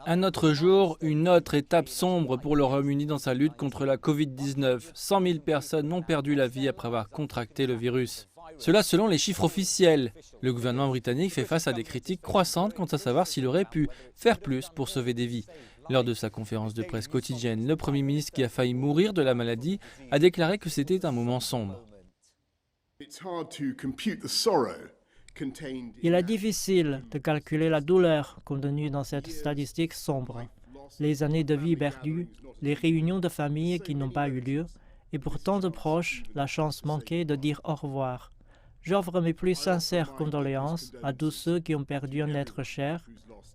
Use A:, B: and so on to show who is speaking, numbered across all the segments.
A: Un autre jour, une autre étape sombre pour le Royaume-Uni dans sa lutte contre la Covid-19. 100 000 personnes ont perdu la vie après avoir contracté le virus. Cela selon les chiffres officiels. Le gouvernement britannique fait face à des critiques croissantes quant à savoir s'il aurait pu faire plus pour sauver des vies. Lors de sa conférence de presse quotidienne, le Premier ministre, qui a failli mourir de la maladie, a déclaré que c'était un moment sombre.
B: Il est difficile de calculer la douleur contenue dans cette statistique sombre. Les années de vie perdues, les réunions de famille qui n'ont pas eu lieu, et pour tant de proches, la chance manquée de dire au revoir. J'offre mes plus sincères condoléances à tous ceux qui ont perdu un être cher,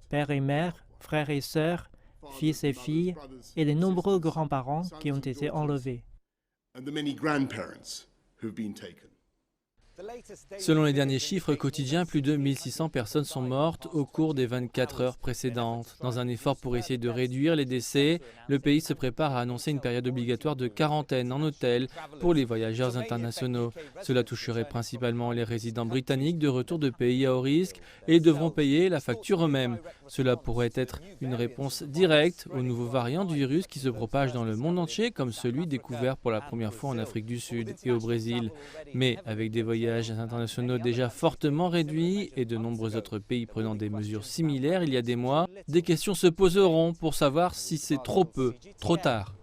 B: père et mère, frères et sœurs, fils et filles, et les nombreux grands-parents qui ont été enlevés.
A: Selon les derniers chiffres quotidiens, plus de 1600 personnes sont mortes au cours des 24 heures précédentes. Dans un effort pour essayer de réduire les décès, le pays se prépare à annoncer une période obligatoire de quarantaine en hôtel pour les voyageurs internationaux. Cela toucherait principalement les résidents britanniques de retour de pays à haut risque et devront payer la facture eux-mêmes. Cela pourrait être une réponse directe aux nouveaux variants du virus qui se propagent dans le monde entier, comme celui découvert pour la première fois en Afrique du Sud et au Brésil. Mais avec des voyages internationaux déjà fortement réduits et de nombreux autres pays prenant des mesures similaires il y a des mois, des questions se poseront pour savoir si c'est trop peu, trop tard.